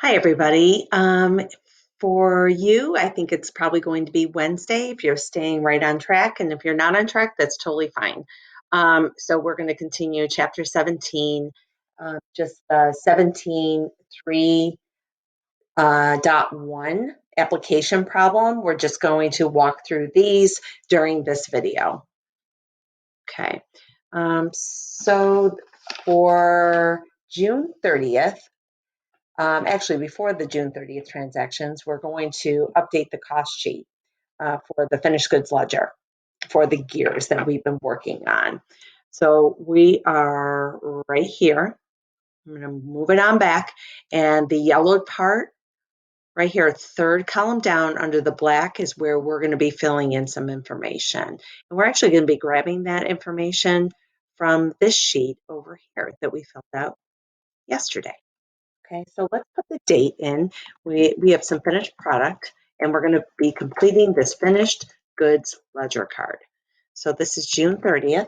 Hi, everybody. For you, I think it's probably going to be Wednesday if you're staying right on track. And if you're not on track, that's totally fine. So we're going to continue chapter 17, just 17.3 dot one application problem. We're just going to walk through these during this video. Okay. So for June 30th, actually, before the June 30th transactions, we're going to update the cost sheet for the finished goods ledger for the gears that we've been working on. So we are right here. I'm going to move it on back. And the yellowed part right here, third column down under the black is where we're going to be filling in some information. And we're actually going to be grabbing that information from this sheet over here that we filled out yesterday. Okay, so let's put the date in. We have some finished product, and we're going to be completing this finished goods ledger card. So this is June 30th,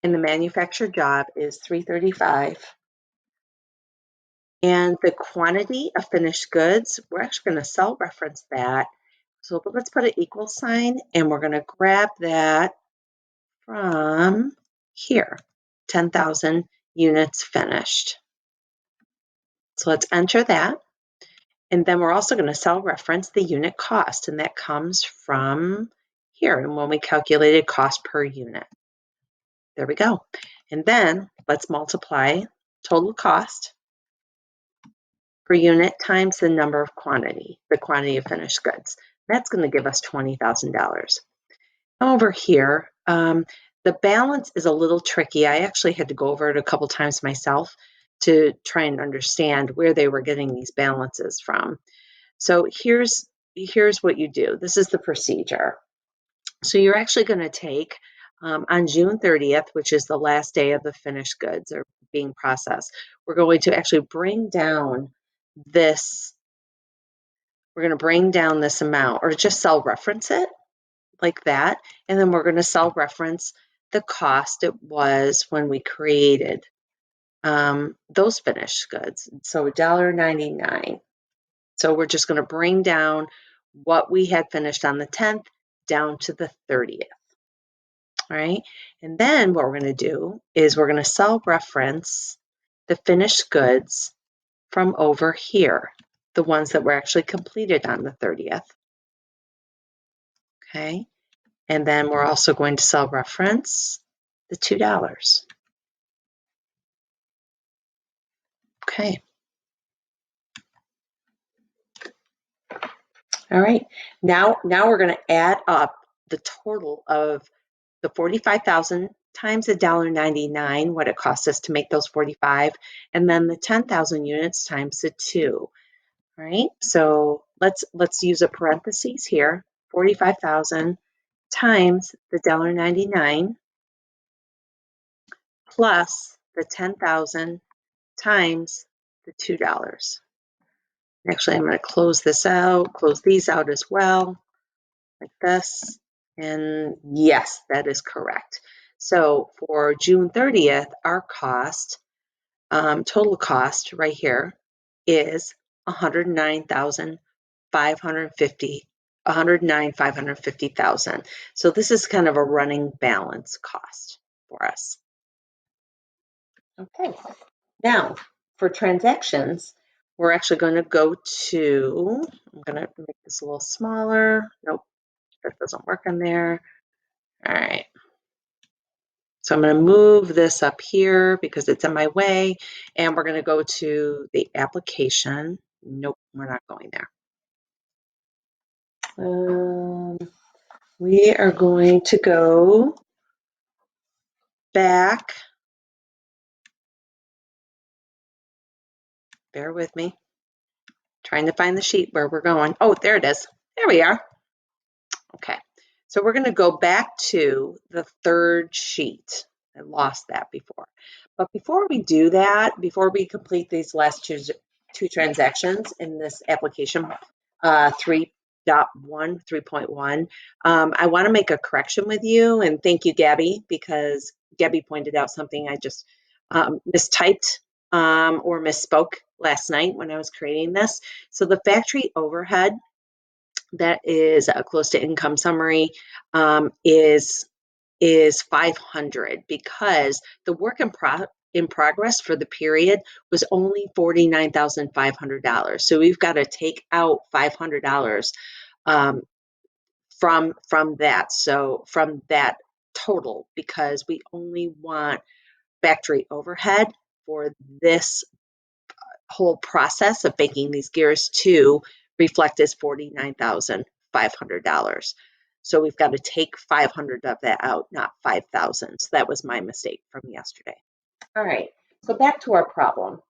and the manufactured job is 335. And the quantity of finished goods, we're actually going to cell reference that. So let's put an equal sign, and we're going to grab that from here, 10,000 units finished. So let's enter that. And then we're also going to cell reference the unit cost, and that comes from here. And when we calculated cost per unit, there we go. And then let's multiply total cost per unit times the number of quantity, the quantity of finished goods. That's going to give us $20,000. Over here, the balance is a little tricky. I actually had to go over it a couple times myself to try and understand where they were getting these balances from. So here's what you do. This is the procedure. So you're actually going to take on June 30th, which is the last day of the finished goods are being processed, we're going to actually bring down this. We're going to bring down this amount, or just cell reference it like that, and then we're going to cell reference the cost it was when we created those finished goods. So $1.99. So we're just going to bring down what we had finished on the 10th down to the 30th. All right. And then what we're going to do is we're going to cell reference the finished goods from over here, the ones that were actually completed on the 30th. Okay. And then we're also going to cell reference the $2. Okay. All right. Now we're going to add up the total of the 45,000 times $1.99, what it costs us to make those 45, and then the 10,000 units times the 2. All right. So let's use a parentheses here. 45,000 times the $1.99 plus the 10,000 times the $2. Actually, I'm going to close this out, close these out as well, like this. And yes, that is correct. So for June 30th, our cost, total cost right here is 109,550,000. So this is kind of a running balance cost for us. Okay. Now for transactions, we're actually going to go to, I'm going to make this a little smaller. Nope, that doesn't work on there. All right. So I'm going to move this up here because it's in my way, and we're going to go to the application. Nope, we're not going there. We are going to go back. Bear with me. Trying to find the sheet where we're going. Oh, there it is. There we are. Okay. So we're going to go back to the third sheet. I lost that before. But before we do that, before we complete these last two transactions in this application 3.1, 3.1, I want to make a correction with you. And thank you, Gabby, because Gabby pointed out something I just mistyped or misspoke last night when I was creating this. So the factory overhead that is close to income summary is 500 because the work in progress for the period was only $49,500. So we've got to take out $500 from that. So from that total, because we only want factory overhead for this whole process of making these gears to reflect as $49,500. So we've got to take 500 of that out, not 5,000. So that was my mistake from yesterday. All right, so back to our problem.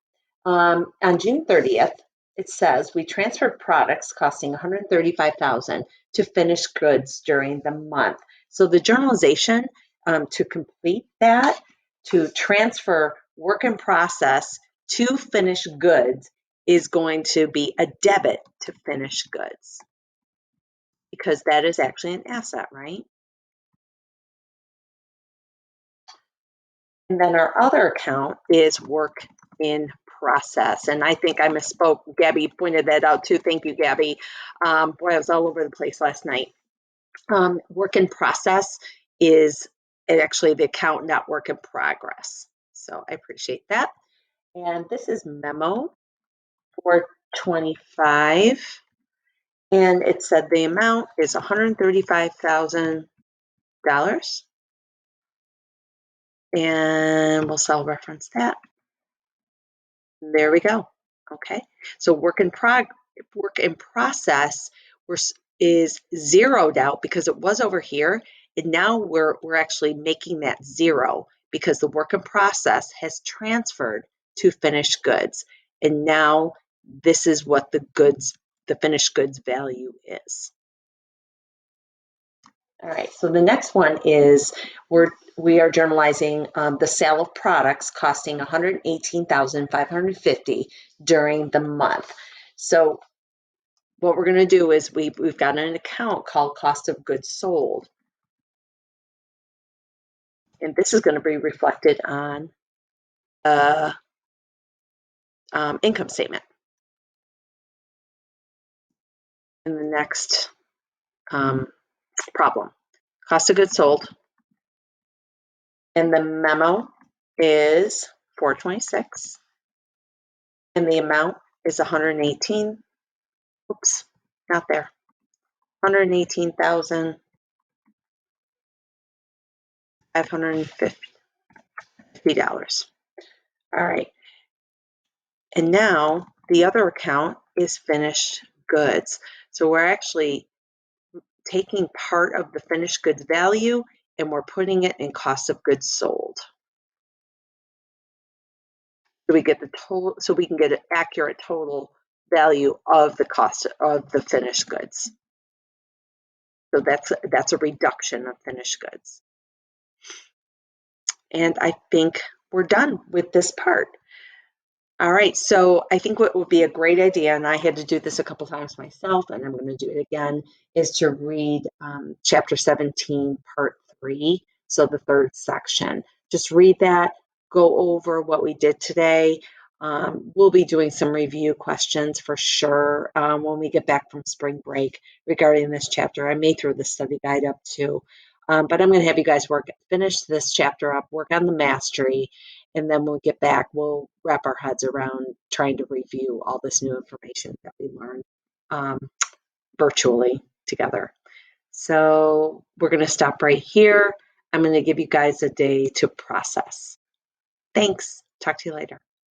On June 30th, it says we transferred products costing $135,000 to finished goods during the month. So the journalization to complete that, to transfer work in process to finished goods, is going to be a debit to finished goods because that is actually an asset, right? And then our other account is work in process. And I think I misspoke. Gabby pointed that out too. Thank you, Gabby. Boy, I was all over the place last night. Work in process is actually the account, not work in progress. So I appreciate that. And this is memo 425. And it said the amount is $135,000. And we'll cell reference that. There we go. Okay, so work in process is zeroed out because it was over here, and now we're actually making that zero because the work in process has transferred to finished goods, and now this is what the finished goods value is. All right, so the next one is we are journalizing the sale of products costing $118,550 during the month. So what we're going to do is we've got an account called cost of goods sold. And this is going to be reflected on income statement. In the next problem, cost of goods sold. And the memo is 426. And the amount is 118. Oops, not there. $118,550. All right. And now the other account is finished goods. So we're actually taking part of the finished goods value and we're putting it in cost of goods sold. So we get the total, so we can get an accurate total value of the cost of the finished goods. So that's a reduction of finished goods. And I think we're done with this part. All right, so I think what would be a great idea, and I had to do this a couple times myself, and I'm going to do it again, is to read chapter 17, part 3, so the third section. Just read that, go over what we did today. We'll be doing some review questions for sure when we get back from spring break regarding this chapter. I may throw the study guide up too, but I'm going to have you guys finish this chapter up, work on the mastery, and then when we get back, we'll wrap our heads around trying to review all this new information that we learned virtually together. So we're going to stop right here. I'm going to give you guys a day to process. Thanks. Talk to you later.